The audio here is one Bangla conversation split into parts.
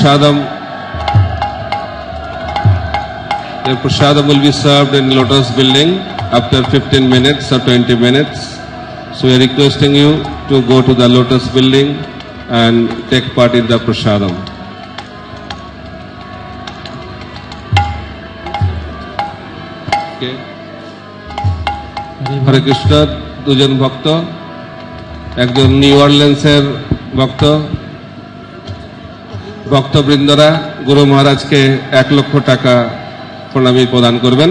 prasadam will be served in Lotus building after 15 minutes or 20 minutes. So we are requesting you to go to the Lotus building and take part in the prasadam. Okay. Hare Krishna, দুজন ভক্ত, একজন নিউ অরলিন্সের ভক্তবৃন্দরা গুরু মহারাজকে 1 লক্ষ টাকা প্রণামী প্রদান করবেন।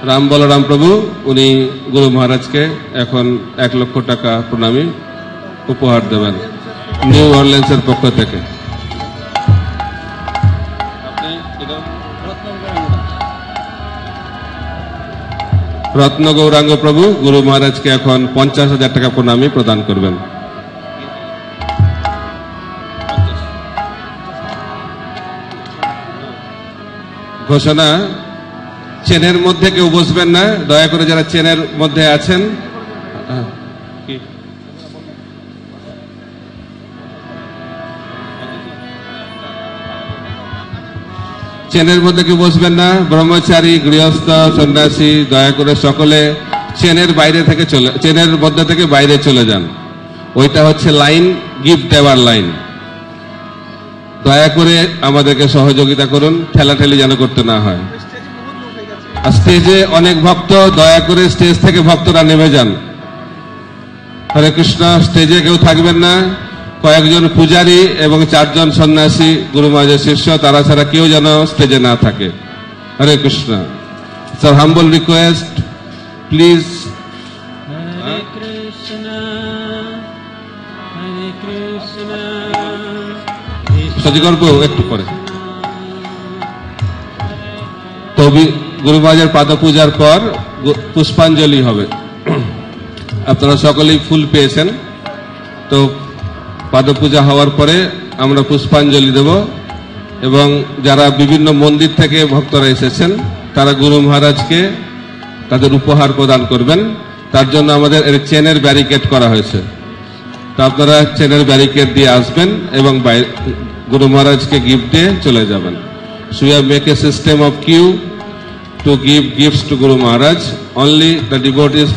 রাম বলরাম প্রভু উনি গুরু মহারাজকে এখন 1 লক্ষ টাকা প্রণামী উপহার দেবেন নিউ অরলিন্সের পক্ষ থেকে। রত্ন গৌরাঙ্গ প্রভু গুরু মহারাজকে এখন 50,000 টাকা প্রণামী প্রদান করবেন। ঘোষণা, চেনের মধ্যে কেউ বসবেন না, দয়া করে যারা চেনের মধ্যে আছেন চেনের মধ্যে কেউ বসবেন না। ব্রহ্মচারী, গৃহস্থ, সন্ন্যাসী দয়া করে সকলে চেনের মধ্যে থেকে বাইরে চলে যান। ওইটা হচ্ছে লাইন, গিফট দেওয়ার লাইন। দয়া করে আমাদেরকে সহযোগিতা করুন, ঠেলাঠেলি যেন করতে না হয়। আর স্টেজে অনেক ভক্ত, দয়া করে স্টেজ থেকে ভক্তরা নেমে যান। হরে কৃষ্ণ, স্টেজে কেউ থাকবেন না। কয়েকজন পূজারী এবং 4 জন সন্ন্যাসী গুরু মহারাজের শিষ্য, তারা ছাড়া কেউ যেন স্টেজে না থাকে। Hare Krishna. Sir, humble request, please. Hare Krishna Hare Krishna সজিকল্প একটু পরে তো গুরু মহারাজের পাদ পূজার পর পুষ্পাঞ্জলি হবে। আপনারা সকলেই ফুল পেয়েছেন, তো পাদ পূজা হওয়ার পরে আমরা পুষ্পাঞ্জলি দেব এবং যারা বিভিন্ন মন্দির থেকে ভক্তরা এসেছেন তারা গুরু মহারাজকে তাদের উপহার প্রদান করবেন। তার জন্য আমাদের চেনের ব্যারিকেড করা হয়েছে, তো আপনারা চেনের ব্যারিকেড দিয়ে আসবেন এবং গুরু মহারাজকে গিফট দিয়ে চলে যাবেন। So we have make a system of queue to give gifts to Guru Maharaj. Only the devotees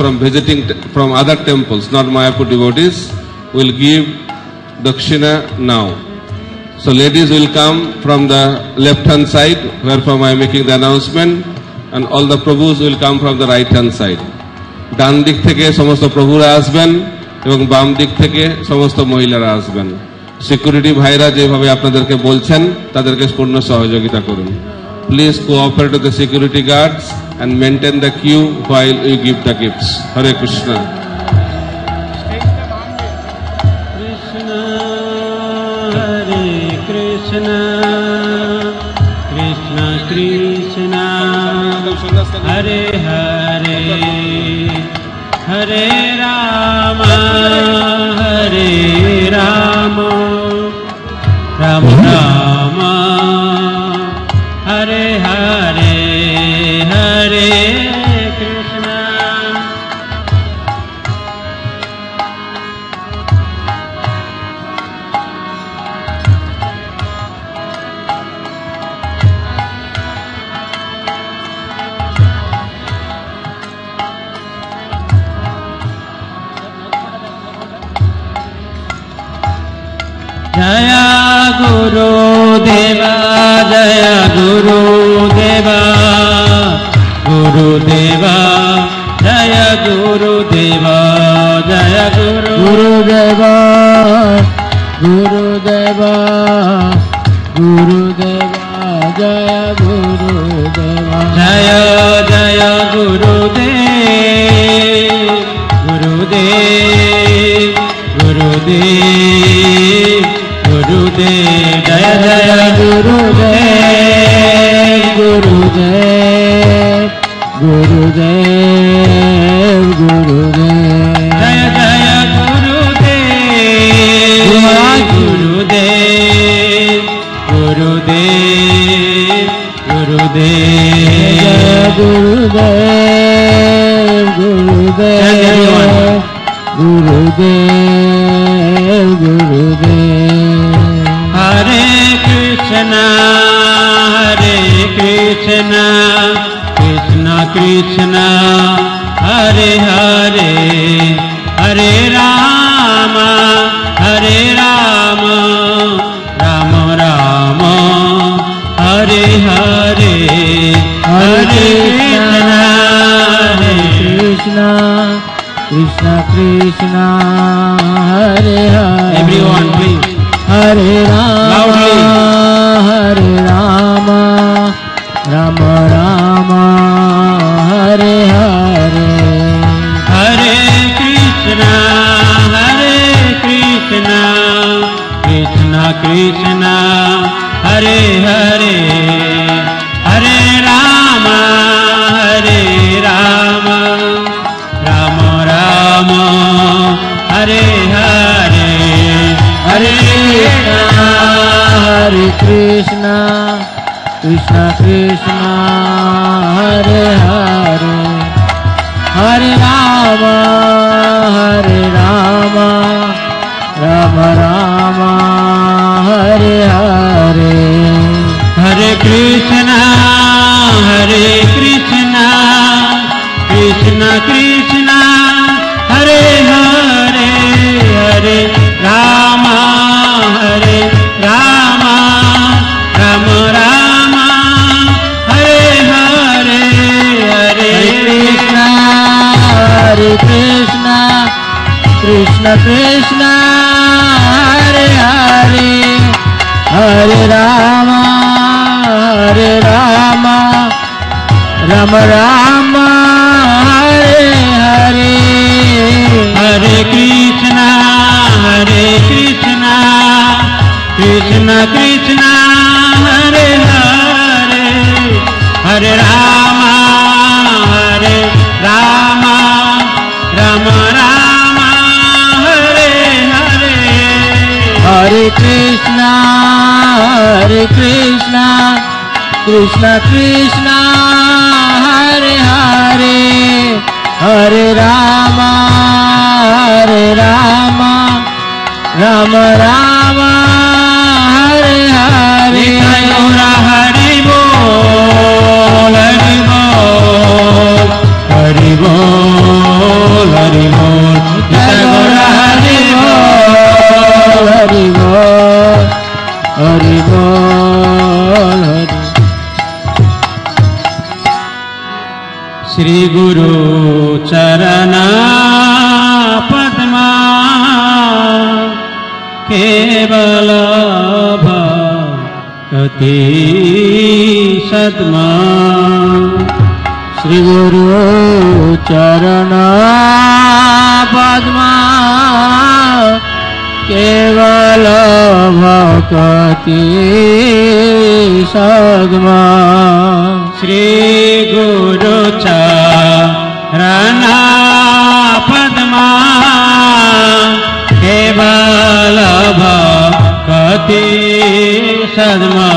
from other temples, not Mayapur devotees, will give dakshina now. So ladies will come from the left hand side, wherefrom I am making the announcement, and all the prabhus will come from the right hand side. ডান দিক থেকে সমস্ত প্রভুরা আসবেন এবং বাম দিক থেকে সমস্ত মহিলারা আসবেন। সিকিউরিটি ভাইরা যেভাবে আপনাদেরকে বলছেন তাদেরকে পূর্ণ সহযোগিতা করুন। Please cooperate with the security guards and maintain the queue while you give the gifts. Hare Krishna. Krishna Hare Krishna Krishna Krishna Hare Hare Hare Rama Hare Rama Rama Rama Hare Hare Hare Krishna Jaya Guru Deva Jaya Guru Deva Guru Deva Jaya Guru Deva Jaya Guru Deva Guru Deva Guru Deva Jaya Guru Deva Jaya Jaya Guru Dev Guru Dev Guru Dev Guru Dev Jaya Jaya Guru Dev Guru Dev Guru Dev Guru Dev Jaya Jaya Guru Dev Guru Dev Guru Dev Guru Dev Guru Dev Guru Dev Guru Dev Krishna Krishna Krishna Hare Hare Hare Rama Hare Rama Rama Rama Hare Hare Hare Krishna Krishna Krishna Krishna Hare Hare. Everyone please. Hare Rama Loudly. Hare Rama Rama Rama Hare Hare. Hare Krishna Krishna Krishna Hare Hare Hare Rama Rama Rama Hare Hare Hare Krishna Krishna Krishna Hare Hare Hare Rama Rama Rama Hare Hare. Hare Krishna Krishna Krishna Hare Hare Hare Rama Rama Rama Hare Hare Hare Krishna Krishna Krishna Hare Hare Hare Rama Rama Rama Hare Hare. Hare Krishna Krishna Krishna Hare Hare Hare Rama Rama Rama Hare Hare. Hare Krishna Krishna Krishna Hare Hare Hare Rama Rama Rama Hare Hare. Gaura Hari Bol Hari Bol Hari Bol Hari Bol Gaura Hari Bol Hari Bol Hari Bol Hari. Shri Guru Charana Padma Kevala Bhakti Sadma. Shri Guru Charana Padma Kevala Bhakti Sadma. Shri Guru Charana Padma Kevala Bhakti Sadma.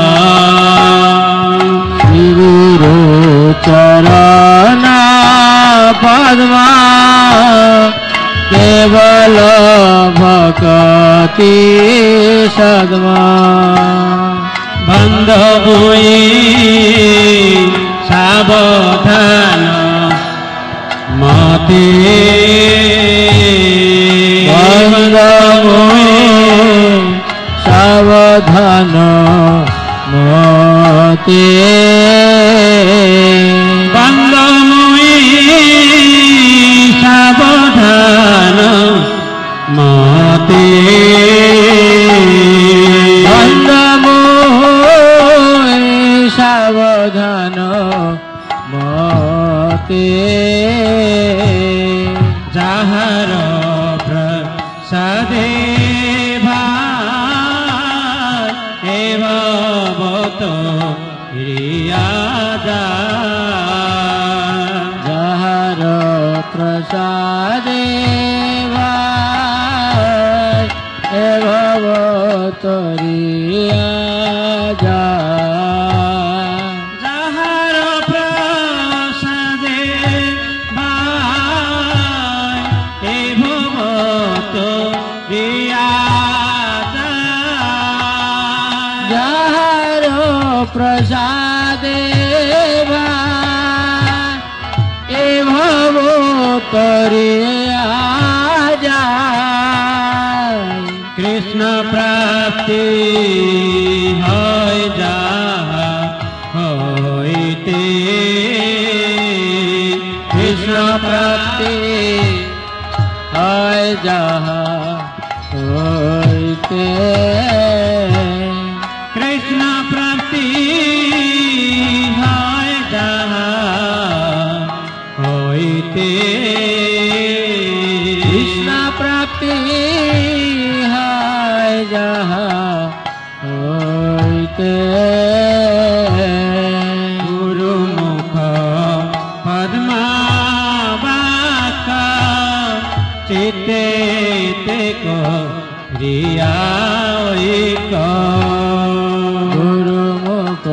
Shri Guru Charana Padma Kevala Bhakti Sadma. Bandhavui Sabodhana Mati. Bandhavui Sabodhana Mati. Bandhavui Sabodhana Mati. Bandhavui Sabodhana Mati. Jahar prasade bhai eva bhato riyada. Jahar prasade bhai eva bhato riyada. Jahar prasade bhai eva bhato riyada. Jahar prasade করিয়া যায় কৃষ্ণ প্রাপ্তি হয় যাহা হইতে কৃষ্ণ প্রাপ্তি হয় যাহা হইতে কৃষ্ণ প্রাপ্তি হয় যাহা হইতে কৃষ্ণ প্রাপ্তি হয় যাহা হইতে গুরুমুখ পদ্মাবাক চিতে করিয়া গুরুমুখ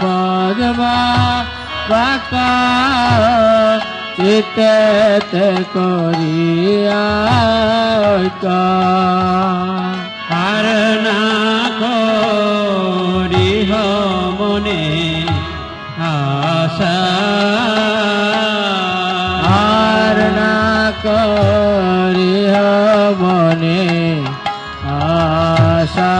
পদ্মা বাকা চিতে করিয়া আর না করিহ মনে আশা আর না করিহ মনে আশা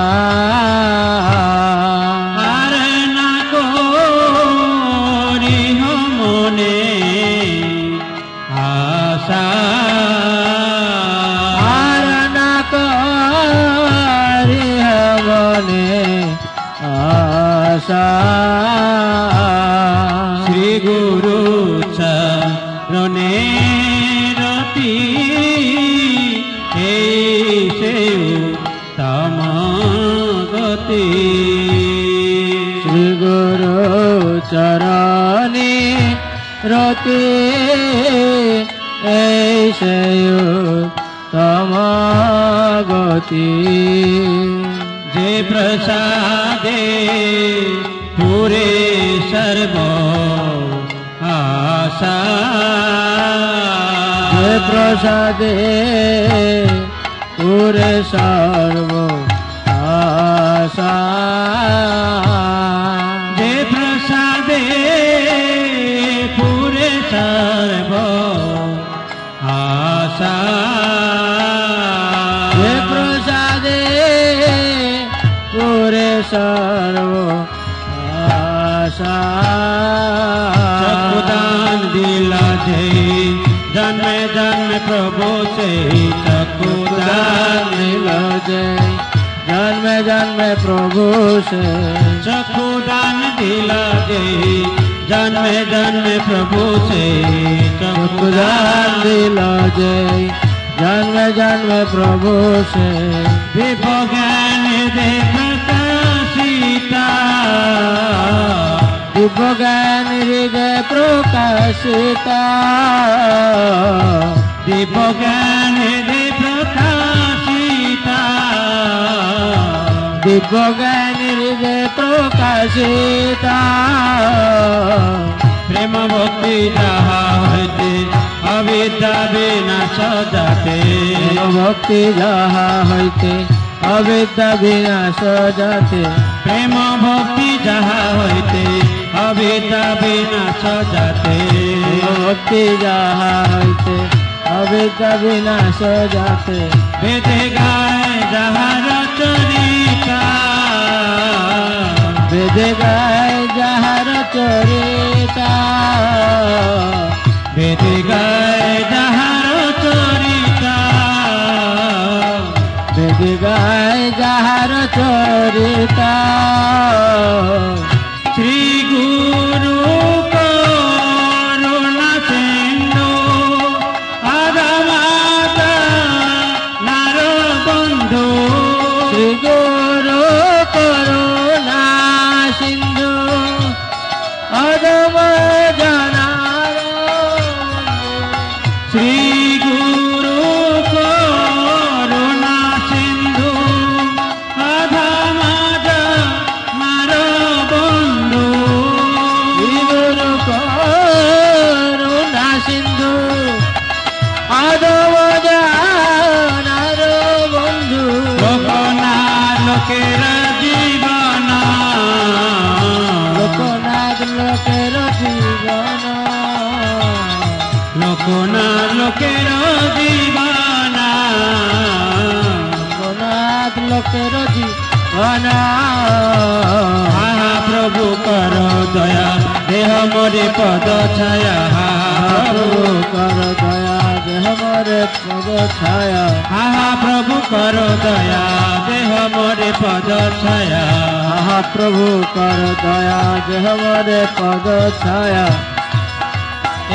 আর না করিহ মনে আশা আর না করিহ মনে আশা শ্রী গুরু চরণে রতি এই সেউ তম গতি শ্রী গুরু চরণে রতি এই সেই তমগতি যে প্রসাদে পুরে সর্ব আশা যে প্রসাদে পুরে সর্ব আশা যে প্রসাদে পুরে সর্ব আশা যে প্রসাদে পুরে সর্ব আশা চক্ষুদান দিলা যে জন্মে জন্মে প্রভু সে চক্ষুদান দিল যে জন্মে জন্মে প্রভু সে চক্ষুদান দিলা যে জন্মে জন্মে প্রভু সে চক্ষুদান চক্ষুদান দিল যে জন্মে জন্মে প্রভু সে বিজ্ঞান দে প্রকাশিতা দিব্য জ্ঞান হৃদয় প্রকাশিতা বিজ্ঞান দে প্রকাশিতা দিব্য জ্ঞান হৃদয় প্রকাশিতা প্রেম ভক্তি যাহা হইতে অবিদ্যা বিনাশ যাতে ভক্তি যাহা হইতে অবিদ্যা বিনাশ যাতে প্রেম ভক্তি যাহা হইতে অবিদ্যা বিনাশ যাতে ভক্তি যাহা হইতে অবিদ্যা বিনাশ যাতে বেদে গায় যাহার চরিতা বেদে গায় যাহার চরিতা বেদে গায় যাহার চরিতা বেদে গায় যাহার চরিতা শ্রী গুরু করুণা সিন্ধু আদামাতা নার বন্ধু শ্রী গুরু করুণা সিন্ধু অদম জনার শ্রী গুরু করুণা সিন্ধু আধামাদ মার বন্ধু শ্রী গুরু করুণা সিন্ধু অদম জনার বন্ধু লোকনা লোকের জীবন লোকনাথ লোকের জীবন কোনা লোকের জীবনা জগন্নাথ লোকের জীবনা আহা প্রভু কর দয়া দেহ মোরে পদ ছায়া প্রভু কর দয়া দেহ মোরে পদ ছায়া আহা প্রভু কর দয়া দেহ মোরে পদ ছায়া আহা প্রভু কর দয়া দেহ মোরে পদ ছায়া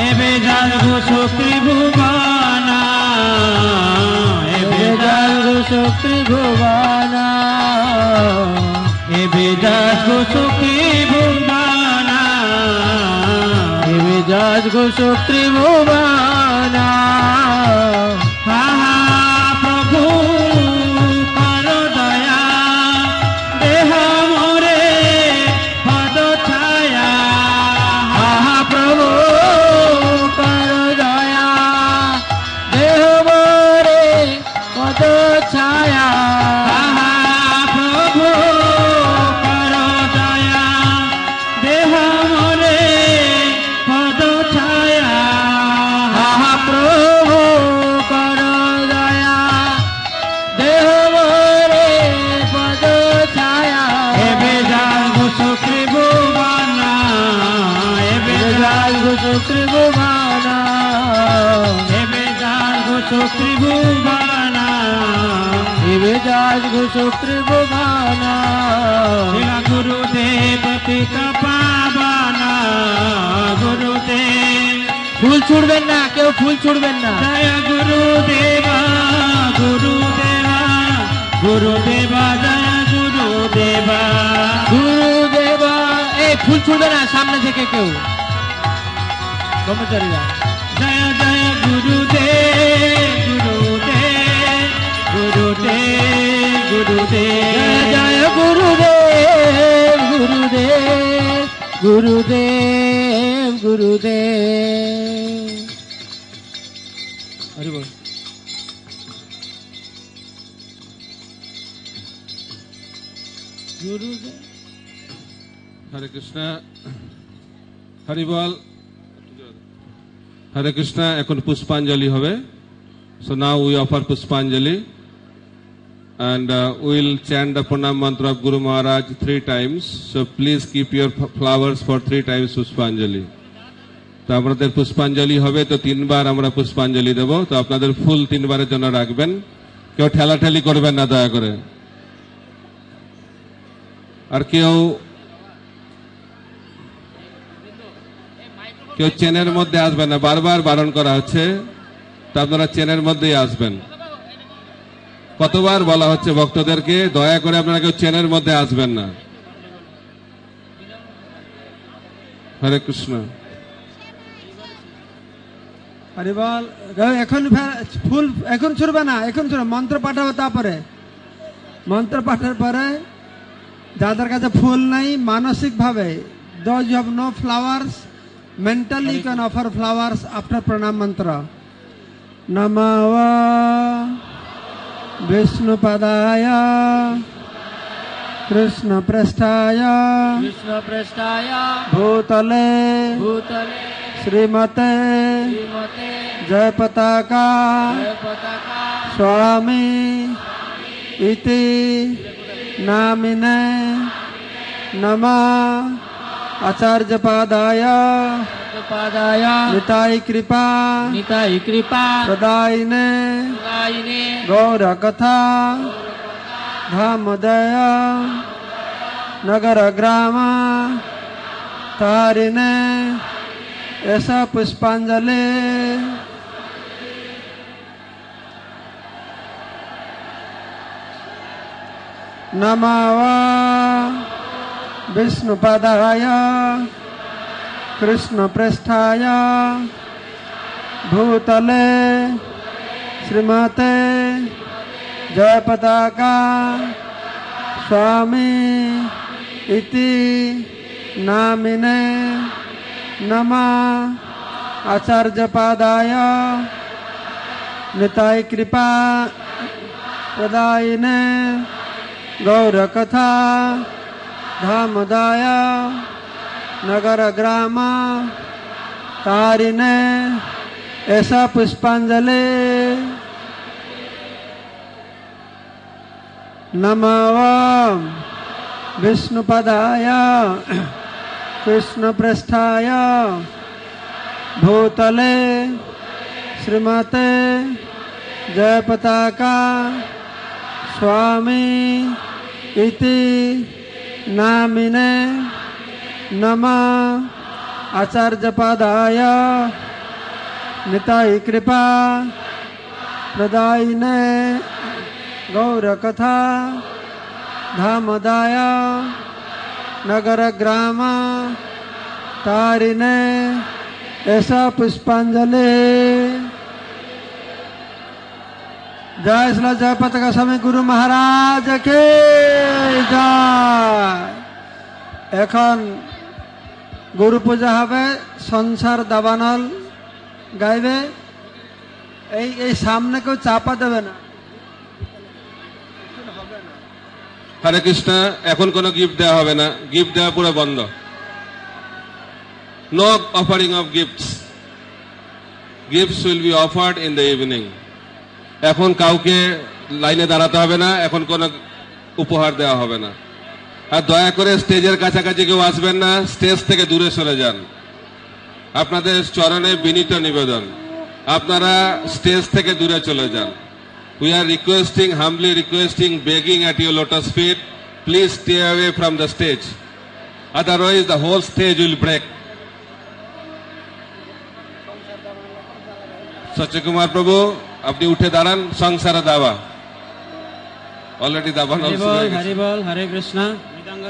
এবে জাগু শুক্রি ভুবনা এবে জাগু শুক্রি ভুবনা এবে জাগু শুক্রি ভুবনা এবে জাগু শুক্রি ভুবনা আহা প্রভু কর দয়া দেহ মোরে পদ ছায়া আহা প্রভু কর দয়া দেহ মোরে পদ ছায়া আহা প্রভু কর দয়া দেহ মোরে পদ ছায়া আহা প্রভু কর দয়া দেহ মোরে পদ ছায়া এবে জাগু শুক্রি ভুবনা এবে জাগু শুক্রি ভুবনা এবে জাগু শুক্রি ভুবনা এবে জাগু শুক্রি ভুবনা শিলা গুরুদেব পিতা পাবনা গুরুদেব ফুল ছুড়বেন না, কেউ ফুল ছুড়বেন না। জয় গুরুদেবা গুরুদেবা গুরুদেবা জয় গুরুদেবা গুরুদেবা এই ফুল ছুড়বে না সামনে থেকে কেউ, ব্রহ্মচারীরা। জয় জয় গুরুদেব গুরুদেব গুরুদেব গুরুদেব জয় গুরুদেব গুরুদেব গুরুদেব গুরুদেব। হরি বল। গুরুদেব হরে কৃষ্ণ, হরি বল। হরে কৃষ্ণ। এখন পুষ্পাঞ্জলি হবে। So now we offer Puspanjali and we'll chant the pranam mantra of Guru Maharaj 3 times. So please keep your flowers for 3 times Puspanjali. তো আপনাদের পুষ্পাঞ্জলি হবে, তো 3 বার আমরা পুষ্পাঞ্জলি দেব। তো আপনাদের ফুল 3 বারের জন্য রাখবেন, কেউ ঠেলাঠেলি করবেন না দয়া করে। আর কেউ চেনের মধ্যে আসবেন না, বারবার বারণ করা হচ্ছে। তা আপনারা চেনের মধ্যেই আসবেন। কতবার বলা হচ্ছে ভক্তদেরকে, দয়া করে আপনারা কেউ চেনের মধ্যে আসবেন না। হরে কৃষ্ণ। হরি বল। এখন ফুল এখন ছুড়বে না, এখন ছুড়বে, মন্ত্র পাঠ হবে। তারপরে মন্ত্র পাঠের পরে যাদের কাছে ফুল নাই, মানসিক ভাবে, those who have no flowers, mentally you can offer flowers after pranam mantra. नमः विष्णुपदाय कृष्णपृष्ठाय कृष्णपृष्ठाय भूतले भूतले श्रीमते श्रीमते जयपताका जयपताका स्वामी इति नामिने नमः आचार्यपादाय पादाय निताय कृपा निताय कृपा प्रदायिने प्रदायिने गौरकथा धामोदय नगर ग्राम तारिणे ऐसा पुष्पांजलि। नमः विष्णुपदाय कृष्णपृष्ठाय भूतले श्रीमते जयपताका स्वामी इति नामिने नमः आचार्यपादाय निताय कृपा प्रदायिने गौरकथा धामोदय नगर ग्राम तारिणे ऐसा पुष्पांजलि नमो विष्णुपदाय कृष्णपृष्ठाय भूतले श्रीमते जयपताका स्वामी इति नामिने नमः आचार्यपदाय निताई कृपा प्रदायिने गौरकथा धामदाय नगरग्राम तारिणे ऐसा पुष्पांजलि। जय श्री जयपताका स्वामी गुरु महाराज के जय। এখন গুরু পূজা হবে, সংসার দাবানল গাইবে। এই সামনে কেউ চাপা দেবে না। হরে কৃষ্ণ। এখন কোনো গিফট দেওয়া হবে না, গিফট দেওয়া পুরো বন্ধ। No offering of gifts. Gifts will be offered in the evening. এখন কাউকে লাইনে দাঁড়াতে হবে না, এখন কোনো উপহার দেওয়া হবে না। আর দয়া করে স্টেজের কাছাকাছি কেউ আসবেন না, স্টেজ থেকে দূরে সরে যান। আপনাদের চরণে বিনীত নিবেদন, আপনারা স্টেজ থেকে দূরে চলে যান। We are requesting, humbly requesting, begging at your lotus feet, please stay away from the stage. Otherwise the whole stage will break. সচ্চে Kumar প্রভু আপনি উঠে দাঁড়ান। সংসারে দাবা অলরেডি দাবান হরি বল হরি বল, হরে কৃষ্ণ। মৃদঙ্গ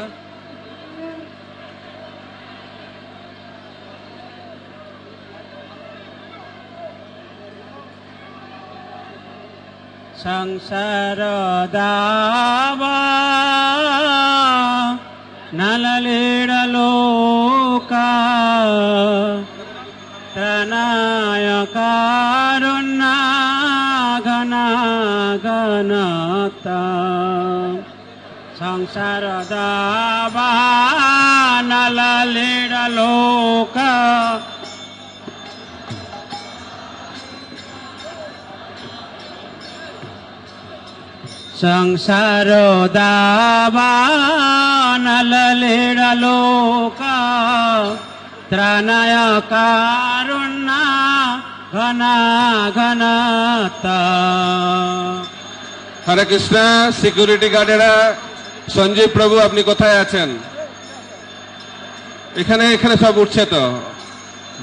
সংসার দাবা নললীড় লোকা ত্রনায় কারুণ্য ঘন ঘনতা। সংসার দাবা নললীড় লোকা সংসার দাবান ললীড় লোকা ত্রাণায় কারুণ্য ঘন ঘনতা। হরে কৃষ্ণ। সিকিউরিটি গার্ডেরা, সঞ্জীব প্রভু আপনি কোথায় আছেন? এখানে এখানে সব উঠছে তো।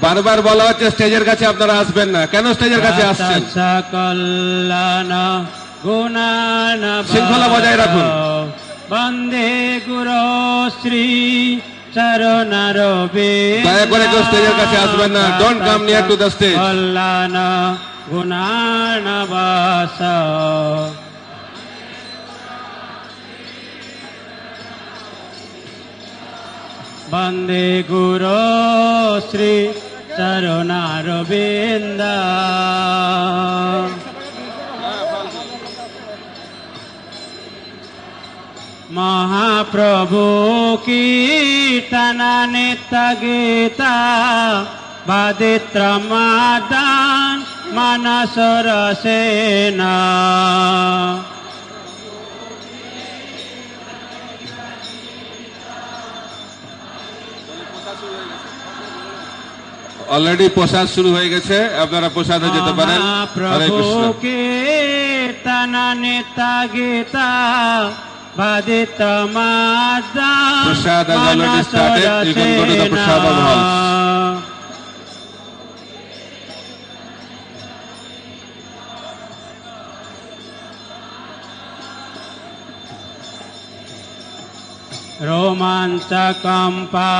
বারবার বলা হচ্ছে স্টেজের কাছে আপনারা আসবেন না, কেন স্টেজের কাছে আসছেন? কল্যাণ গুণান শৃঙ্খলা বজায় রাখুন। বন্দে গুরু শ্রী চরণার দয়া করে কেউ স্টেজের কাছে আসবেন না। Don't come near to the stage. কল্যাণ গুণান বাস বন্দে গুরু শ্রী চরণার বিন্দ। মহাপ্রভু কীর্তন নিত্য গীতা বাদিত্র মাদান মানস রসেনা। অলরেডি প্রসাদ শুরু হয়ে গেছে, আপনারা প্রসাদে যেতে পারেন। হরে কৃষ্ণ। মহাপ্রভু কীর্তন নিত্য Gita বাদিত মাদান Prasad has already started. You can go to the Prasadam halls. रोमांचकंपा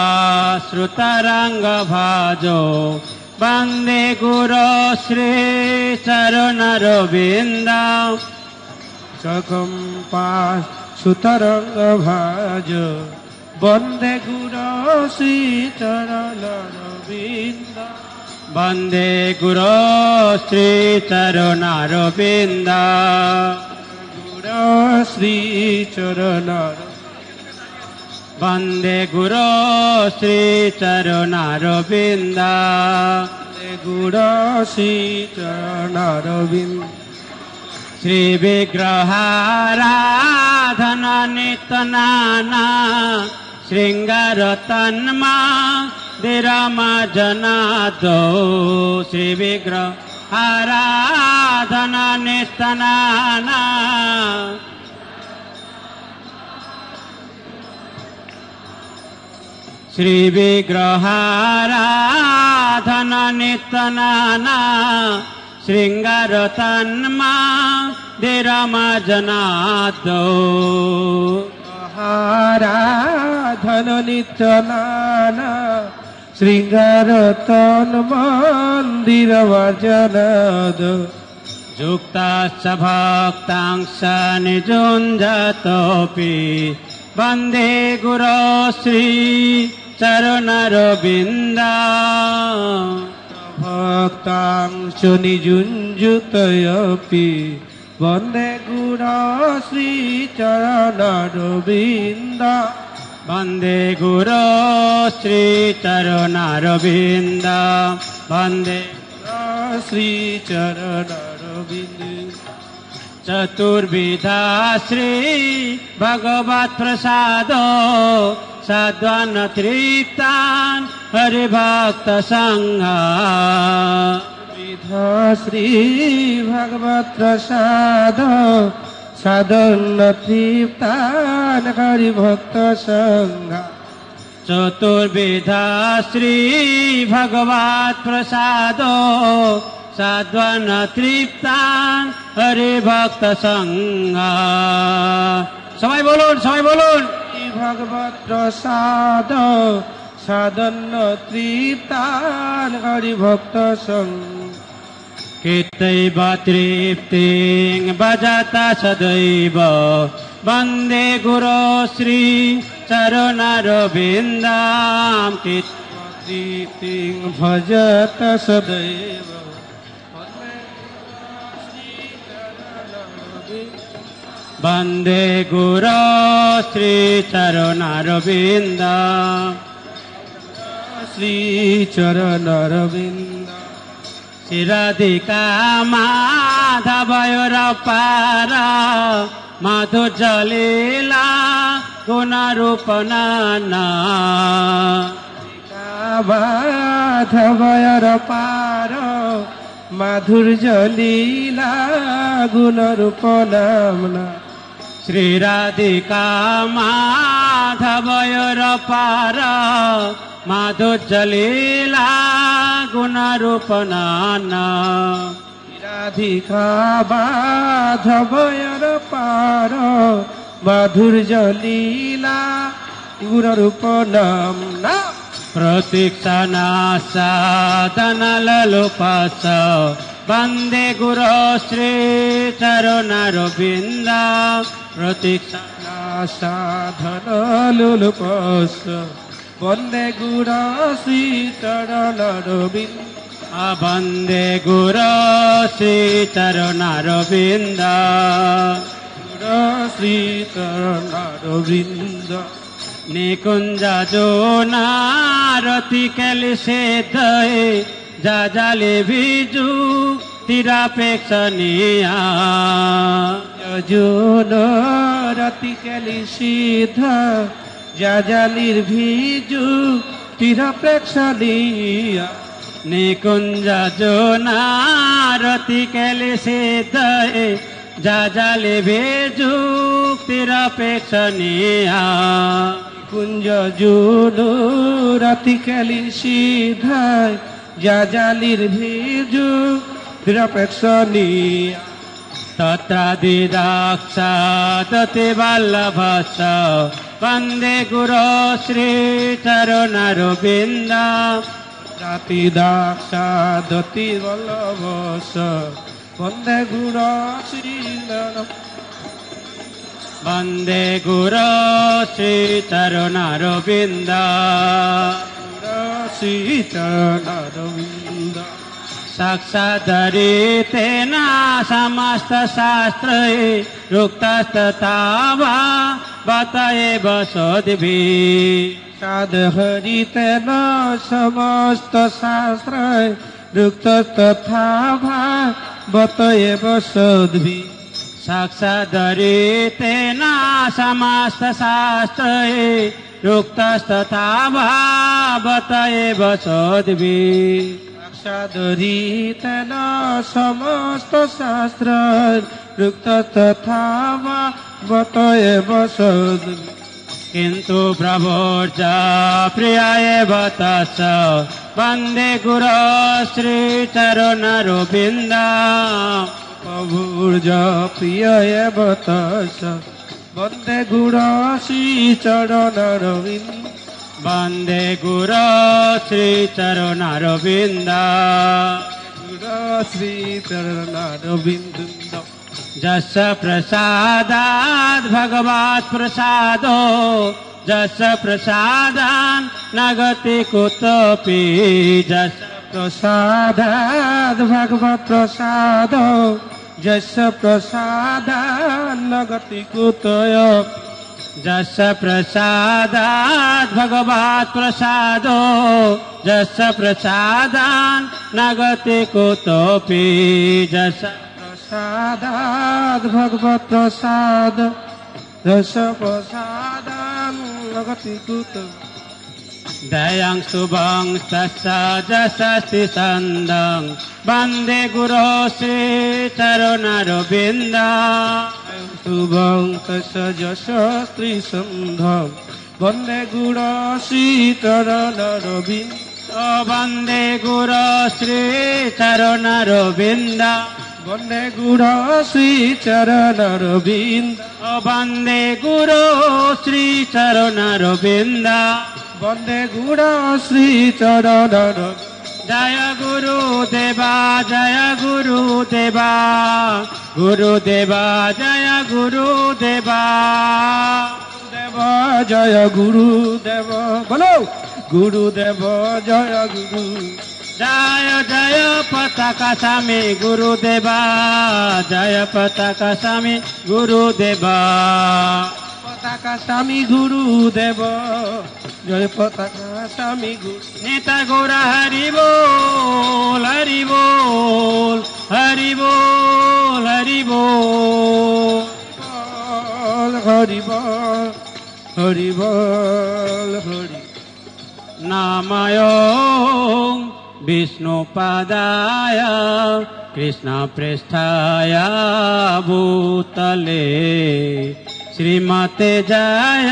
श्रुतरंग भाजो वंदे गुरु श्री चरणरविंद। सकंपा सुतरंग भाज वंदे गुरु श्री चरणरविंद। वंदे गुरु श्री चरणरविंद। गुरु श्री चरणर वंदे गुरु श्री चरणरविंद। গুণ শ্রী চরণারবিন্দ শ্রী বিগ্রহারাধনা নিত্য নানা শৃঙ্গার তন্মা দিরমা জনাদ শ্রী বিগ্রহ আরাধনা নিত্য নানা শ্রী বিগ্রহারাধনা নিত্য নানা শৃঙ্গার তন্মা দিরমা জনাদ আরাধন নিত্য নানা শৃঙ্গার তন মন্দির জনাদ যুক্তাশ্চ ভক্তাংশ নিযুঞ্জতোপি বন্দে গুরো শ্রী চরণারবিন্দ ভক্তাংশ নিযুঞ্জুতয়পি বন্দে গুণ শ্রী চরণারবিন্দ বন্দে গুরো শ্রী চরণারবিন্দ বন্দে শ্রী চরণারবিন্দ চতুর্বিধা শ্রী ভগবৎ প্রসাদ সাধ্বান তৃপ্তান হরিভক্ত সংঘ বিধা শ্রী ভগবৎ প্রসাদ সাধন তৃপ্তান হরিভক্ত সংঘ চতুর্বিধা শ্রী ভগবৎ প্রসাদ সাধ্বান তৃপ্তান হরিভক্ত সংঘ সবাই বলুন ভগবৎ প্রসাদ সাধন তৃপ্তান হরিভক্ত সংঘ কীর্তৈব তৃপ্তিং ভজতা সদৈব বন্দে গুরো শ্রী চরণারবিন্দাম তৃপ্তিং ভজত সদৈব বন্দে গুরো শ্রী চরণারবিন্দ শ্রী চরণারবিন্দ শিরাধিকা মাধবয়র পার মাধুর্যলীলা গুণরূপ নানা মাধবয়র পার মাধুর্য লীলা গুণরূপ নামনা শ্রীরাধিকা মাধবয়র পার মাধুর্যলীলা গুণরূপ নানা রাধিকা মাধবয়র পার মাধুর্য লীলা গুণরূপ নামনা প্রতীক্ষণা সাধন ললোপাস বন্দে গুরো শ্রী চরণারবিন্দ প্রতীক্ষণা সাধন লুলুপস বন্দে গুণ শ্রী চরণারবিন্দ বন্দে গুরো শ্রী চরণারবিন্দ শ্রী চরণারবিন্দ নিকুঞ্জ জোনারতি কেলিসে দয়ে যাজালে বিজু তিরাপেক্ষণীয়া যজুন রতি কেলি সিদ্ধ যাজালির ভিজু তিরাপেক্ষণীয়া নিকুঞ্জ জোনারতি কেলিসে দয়ে যাজালে বিজু তিরাপেক্ষণীয়া কুঞ্জ জুনু রাতি কেলি সিধায় যাজালির ভিজু নিরপেক্ষণীয়া তত্রাদিদাক্ষাদতে বল্লভস্য বন্দে গুরো শ্রী চরণারবিন্দ রাতি দাক্ষাদতি বল্লভস বন্দে গুণ শ্রী বন্দে গুরো শ্রী চরণারবিন্দ শ্রী চরণারবিন্দ সাক্ষাদরিতেন সমস্ত শাস্ত্রে রুক্তস্তথা বতএব সদ্ভিঃ সাধ হরিতেন সমস্ত শাস্ত্র रुक्तस्तथा भागवत एव सद्भिः साक्षादरितेन समस्तशास्त्रे रुक्तस्तथा भावत एव सद्भिः साक्षादरितेन समस्त शास्त्र रुक्तस्तथा भागवत एव सद्भिः किन्तु प्रभोर्च प्रिय एव तस्य वन्दे गुरो श्रीचरणरविन्द प्रभुर्ज प्रिय एव तस्य वन्दे गुरो श्रीचरणरविन्द वन्दे गुरो श्रीचरणरविन्द गुरो श्रीचरणरविन्द जस्य प्रसादात् भगवत् प्रसादो जस्य प्रसादान् न गति कुतोऽपि जस्य प्रसादात् भगवत् प्रसादो जस्य प्रसादान् न गति कुतोऽपि जस्य प्रसादात् भगवत् प्रसादो जस्य प्रसादान् न गति कुतोऽपि जस्य प्रसादात् भगवत् प्रसाद जस्य प्रसादान् न गति कुतोऽपि दयं शुभं तस्य जसस्ति सन्दं वन्दे गुरो श्रीचरणरविन्द शुभं तस्य यशस्ति सन्धं वन्दे गुरो श्रीचरणरविन्द वन्दे गुरो श्रीचरणरविन्द वन्दे गुरो श्रीचरणरविन्द वन्दे गुरो श्रीचरणरविन्द वन्दे गुरो श्रीचरणरविन्द जय गुरुदेवा जय गुरुदेवा गुरुदेवा जय गुरुदेवा देव जय गुरुदेव बोलो गुरुदेव जय गुरु जय जय पताका स्वामी गुरुदेवा जय पताका स्वामी गुरुदेवा पताका स्वामी गुरुदेव जय पताका स्वामी गुरु नेता गौरा हरि बोल हरि बोल हरि बोल हरि बोल हरि बोल हरि बोल हरि नामय विष्णुपादाय कृष्णप्रेष्ठाय भूतले श्रीमते जय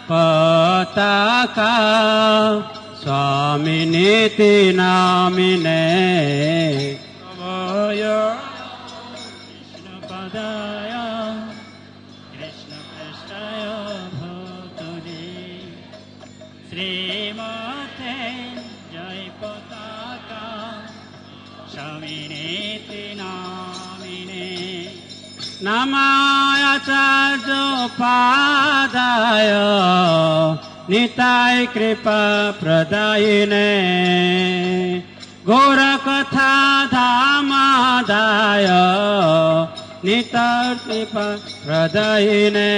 पताका स्वामिनीति नामिने नमय कृष्णपादाय कृष्णप्रेष्ठाय भूतले श्रीमते जय पताका स्वामिनीति नामिने नमाचार्योपादाय निताय कृपा प्रदायिने गौरकथा धामादाय निताय कृपा प्रदायिने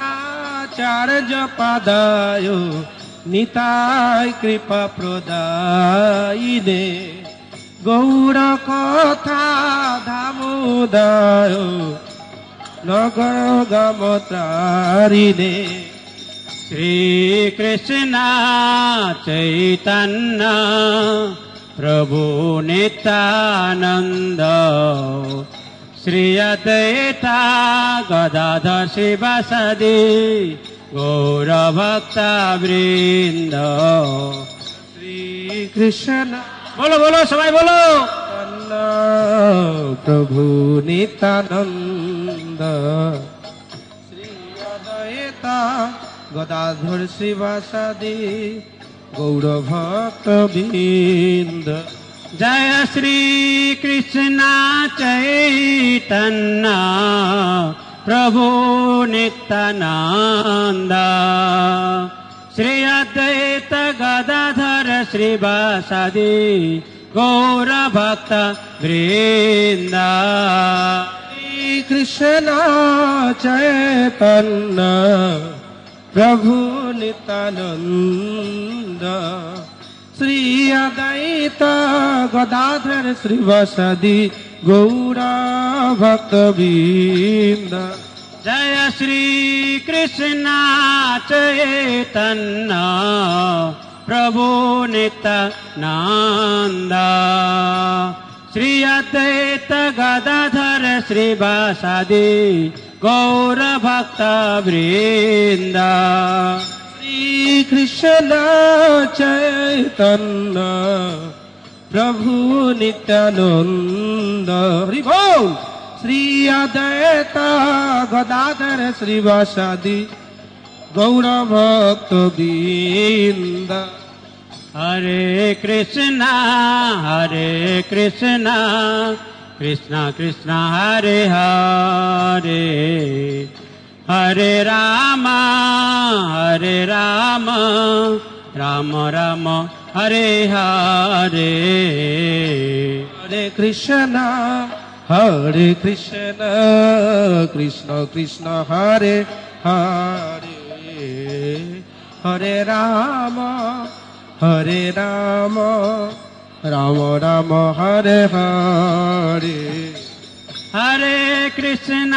आचार्य पादाय निताय कृपा प्रदायिने गौर कथा धामोदाय नगर गमतारिणे श्री कृष्ण चैतन्य प्रभु नित्यानंद श्री अद्वैता गदाधर शिवासादि गौर भक्त वृंद श्री कृष्ण बोलो बोलो सबाई बोलो प्रभु नित्यानंद श्री अद्वैता गदाधर शिवासादि गौर भक्त वृंद जय श्री कृष्ण चैतन्य प्रभु नित्यानंद श्री अद्वैत गदाधर श्रीवासादि गौर भक्त वृंद श्री कृष्ण चैतन्य प्रभु नित्यानंद শ্রী অদ্বৈত গদাধর শ্রীবাসাদি গৌরা ভক্তবৃন্দ। জয় শ্রী কৃষ্ণ চৈতন্য প্রভু নিত্যানন্দ, শ্রী অদ্বৈত গদাধর শ্রীবাসাদি গৌর ভক্তবৃন্দ। শ্রী কৃষ্ণ চৈতন্য প্রভু নিত্যানন্দ। হরি বল। শ্রী অদ্বৈত গদাধর শ্রীবাসাদি গৌর ভক্তবৃন্দ। হরে কৃষ্ণ কৃষ্ণ কৃষ্ণ হরে হরে, হরে রাম রাম রাম হরে হরে। হরে কৃষ্ণ কৃষ্ণ কৃষ্ণ হরে হরে, হরে রাম রাম রাম হরে হরে। হরে কৃষ্ণ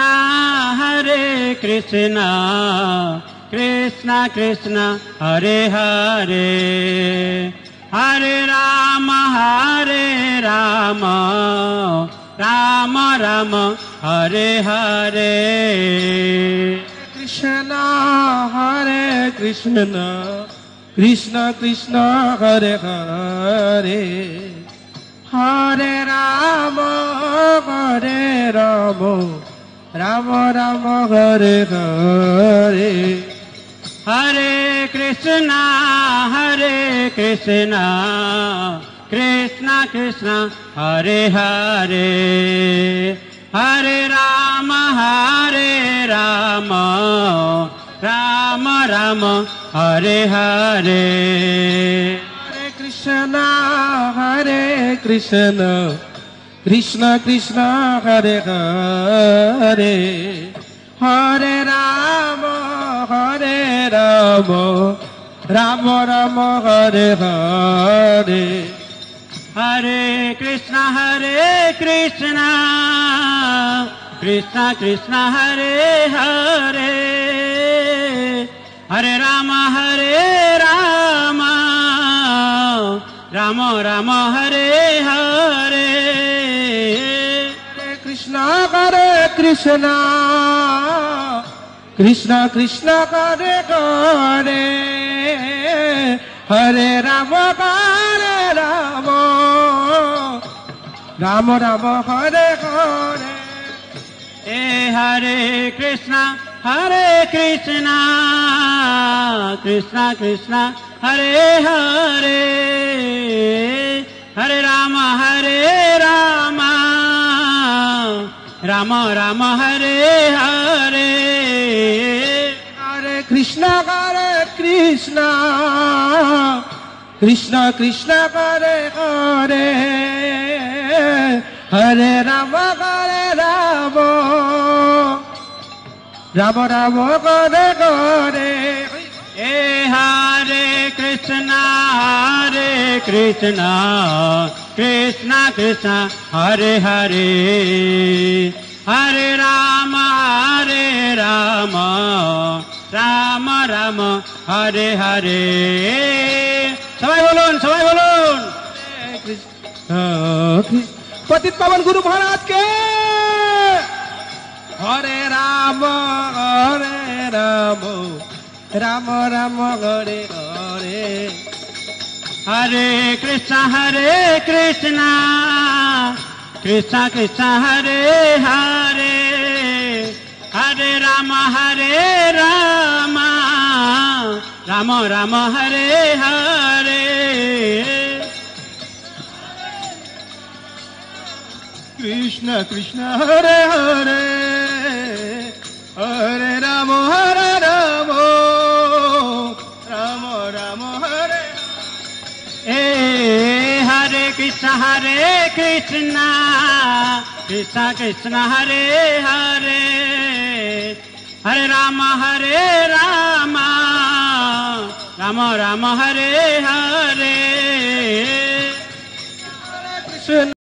কৃষ্ণ কৃষ্ণ হরে হরে, হরে রাম রাম রাম হরে হরে। কৃষ্ণ হরে কৃষ্ণ কৃষ্ণ কৃষ্ণ হরে হরে, হরে রাম রাম রাম হরে হরে। হরে কৃষ্ণ কৃষ্ণ কৃষ্ণ হরে হরে, হরে রাম রাম রাম হরে হরে। হরে কৃষ্ণ কৃষ্ণ কৃষ্ণ হরে হরে, হরে রাম রাম রাম হরে হরে। হরে কৃষ্ণ কৃষ্ণ কৃষ্ণ হরে হরে, হরে রাম রাম রাম হরে হরে। হরে কৃষ্ণ কৃষ্ণ কৃষ্ণ হরে হরে, হরে রাম রাম রাম হরে হরে। এ হরে কৃষ্ণ কৃষ্ণ কৃষ্ণ হরে হরে, হরে রাম রাম রাম হরে হরে। হরে কৃষ্ণ কৃষ্ণ কৃষ্ণ হরে হরে, হরে রাম রাম রাম হরে হরে। এ হরে কৃষ্ণ কৃষ্ণ কৃষ্ণ হরে হরে, হরে রাম রাম রাম হরে হরে। সবাই বলুন পতিত পাবন গুরু মহারাজ কে। হরে রাম রাম রাম হরে হরে, হরে কৃষ্ণ কৃষ্ণ কৃষ্ণ হরে হরে, হরে রাম রাম রাম হরে হরে। কৃষ্ণ কৃষ্ণ হরে হরে, হরে রাম রাম রাম হরে। এ হরে কৃষ্ণ কৃষ্ণ কৃষ্ণ হরে হরে, হরে রাম রাম রাম হরে হরে। শুন